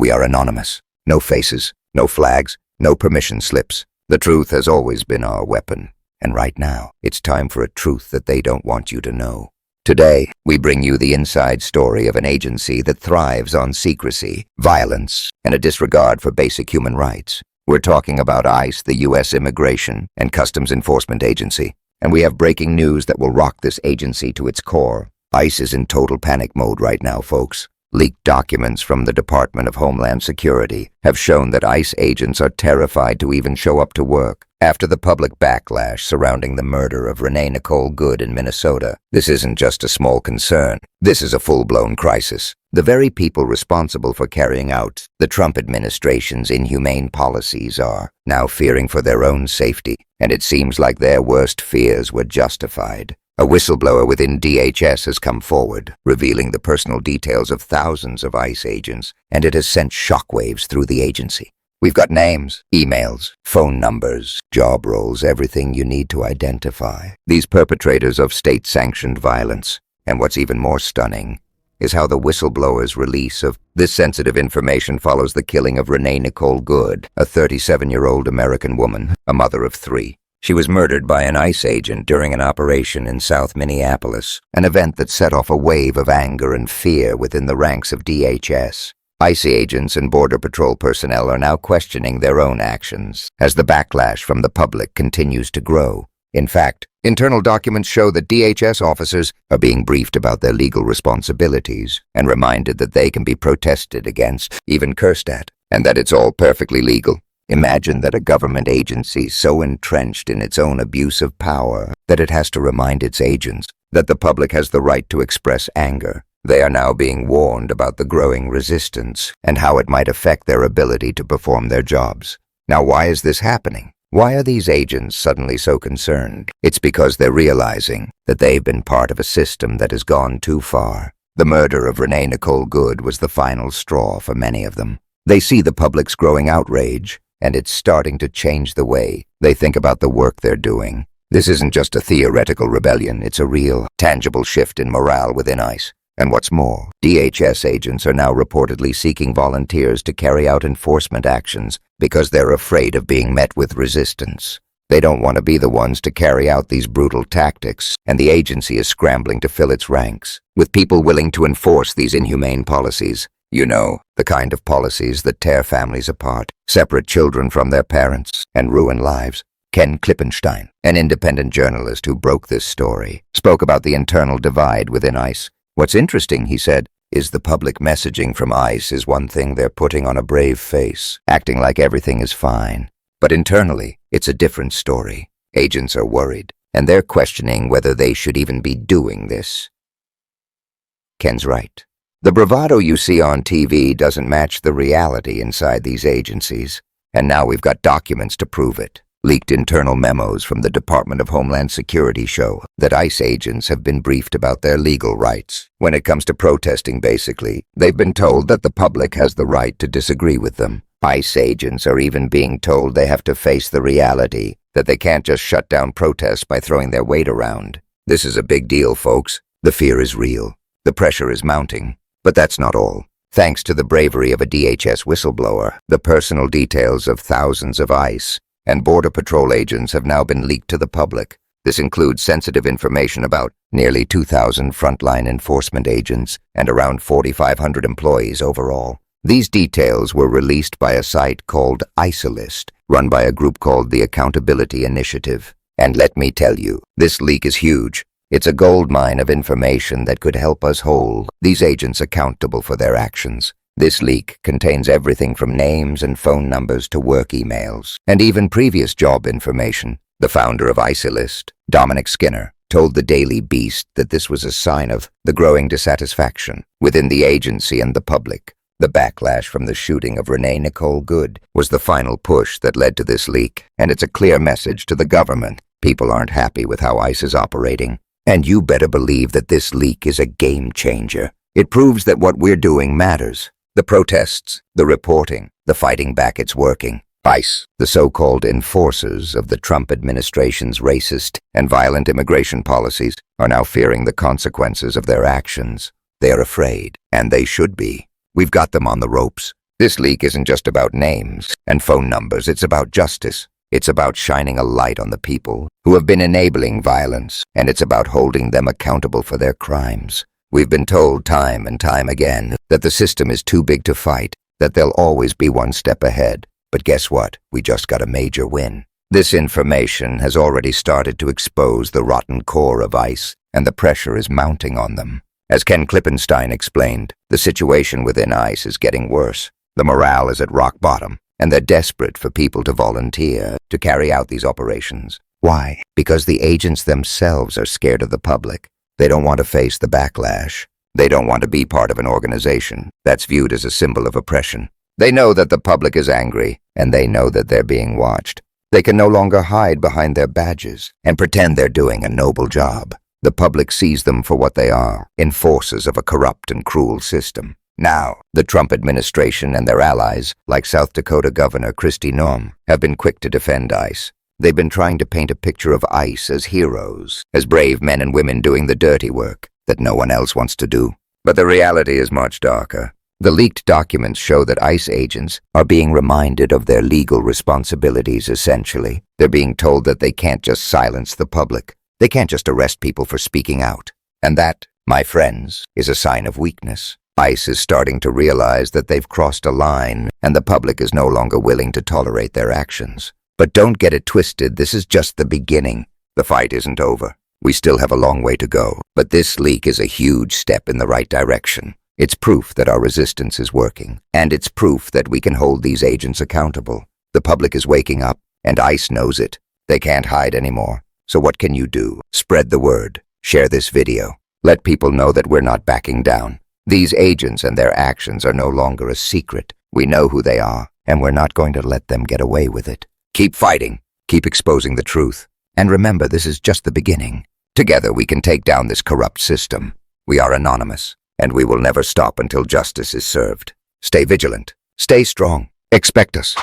We are anonymous. No faces, no flags, no permission slips. The truth has always been our weapon. And right now, it's time for a truth that they don't want you to know. Today, we bring you the inside story of an agency that thrives on secrecy, violence, and a disregard for basic human rights. We're talking about ICE, the U.S. Immigration and Customs Enforcement Agency. And we have breaking news that will rock this agency to its core. ICE is in total panic mode right now, folks. Leaked documents from the Department of Homeland Security have shown that ICE agents are terrified to even show up to work. After the public backlash surrounding the murder of Renee Nicole Good in Minnesota, this isn't just a small concern. This is a full-blown crisis. The very people responsible for carrying out the Trump administration's inhumane policies are now fearing for their own safety, and it seems like their worst fears were justified. A whistleblower within DHS has come forward, revealing the personal details of thousands of ICE agents, and it has sent shockwaves through the agency. We've got names, emails, phone numbers, job roles, everything you need to identify these perpetrators of state-sanctioned violence. And what's even more stunning is how the whistleblower's release of this sensitive information follows the killing of Renee Nicole Good, a 37-year-old American woman, a mother of 3. She was murdered by an ICE agent during an operation in South Minneapolis, an event that set off a wave of anger and fear within the ranks of DHS. ICE agents and Border Patrol personnel are now questioning their own actions as the backlash from the public continues to grow. In fact, internal documents show that DHS officers are being briefed about their legal responsibilities and reminded that they can be protested against, even cursed at, and that it's all perfectly legal. Imagine that a government agency so entrenched in its own abuse of power that it has to remind its agents that the public has the right to express anger. They are now being warned about the growing resistance and how it might affect their ability to perform their jobs. Now, why is this happening? Why are these agents suddenly so concerned? It's because they're realizing that they've been part of a system that has gone too far. The murder of Renee Nicole Good was the final straw for many of them. They see the public's growing outrage, and it's starting to change the way they think about the work they're doing. This isn't just a theoretical rebellion, it's a real, tangible shift in morale within ICE. And what's more, DHS agents are now reportedly seeking volunteers to carry out enforcement actions because they're afraid of being met with resistance. They don't want to be the ones to carry out these brutal tactics, and the agency is scrambling to fill its ranks with people willing to enforce these inhumane policies. You know, the kind of policies that tear families apart, separate children from their parents, and ruin lives. Ken Klippenstein, an independent journalist who broke this story, spoke about the internal divide within ICE. What's interesting, he said, is the public messaging from ICE is one thing they're putting on a brave face, acting like everything is fine. But internally, it's a different story. Agents are worried, and they're questioning whether they should even be doing this. Ken's right. The bravado you see on TV doesn't match the reality inside these agencies, and now we've got documents to prove it. Leaked internal memos from the Department of Homeland Security show that ICE agents have been briefed about their legal rights. When it comes to protesting, basically, they've been told that the public has the right to disagree with them. ICE agents are even being told they have to face the reality that they can't just shut down protests by throwing their weight around. This is a big deal, folks. The fear is real. The pressure is mounting. But that's not all. Thanks to the bravery of a DHS whistleblower, the personal details of thousands of ICE and Border Patrol agents have now been leaked to the public. This includes sensitive information about nearly 2,000 frontline enforcement agents and around 4,500 employees overall. These details were released by a site called ICEList, run by a group called the Accountability Initiative. And let me tell you, this leak is huge. It's a goldmine of information that could help us hold these agents accountable for their actions. This leak contains everything from names and phone numbers to work emails, and even previous job information. The founder of ICEList, Dominic Skinner, told the Daily Beast that this was a sign of the growing dissatisfaction within the agency and the public. The backlash from the shooting of Renee Nicole Good was the final push that led to this leak, and it's a clear message to the government. People aren't happy with how ICE is operating, and you better believe that this leak is a game changer. It proves that what we're doing matters. The protests, the reporting, the fighting back, it's working. ICE, the so-called enforcers of the Trump administration's racist and violent immigration policies, are now fearing the consequences of their actions. They are afraid, and they should be. We've got them on the ropes. This leak isn't just about names and phone numbers, it's about justice. It's about shining a light on the people who have been enabling violence, and it's about holding them accountable for their crimes. We've been told time and time again that the system is too big to fight, that they'll always be one step ahead. But guess what? We just got a major win. This information has already started to expose the rotten core of ICE, and the pressure is mounting on them. As Ken Klippenstein explained, the situation within ICE is getting worse. The morale is at rock bottom, and they're desperate for people to volunteer to carry out these operations. Why? Because the agents themselves are scared of the public. They don't want to face the backlash. They don't want to be part of an organization that's viewed as a symbol of oppression. They know that the public is angry, and they know that they're being watched. They can no longer hide behind their badges and pretend they're doing a noble job. The public sees them for what they are, enforcers of a corrupt and cruel system. Now, the Trump administration and their allies, like South Dakota Governor Kristi Noem, have been quick to defend ICE. They've been trying to paint a picture of ICE as heroes, as brave men and women doing the dirty work that no one else wants to do. But the reality is much darker. The leaked documents show that ICE agents are being reminded of their legal responsibilities, essentially. They're being told that they can't just silence the public. They can't just arrest people for speaking out. And that, my friends, is a sign of weakness. ICE is starting to realize that they've crossed a line, and the public is no longer willing to tolerate their actions. But don't get it twisted, this is just the beginning. The fight isn't over. We still have a long way to go, but this leak is a huge step in the right direction. It's proof that our resistance is working, and it's proof that we can hold these agents accountable. The public is waking up, and ICE knows it. They can't hide anymore. So what can you do? Spread the word. Share this video. Let people know that we're not backing down. These agents and their actions are no longer a secret. We know who they are, and we're not going to let them get away with it. Keep fighting. Keep exposing the truth. And remember, this is just the beginning. Together we can take down this corrupt system. We are anonymous, and we will never stop until justice is served. Stay vigilant. Stay strong. Expect us.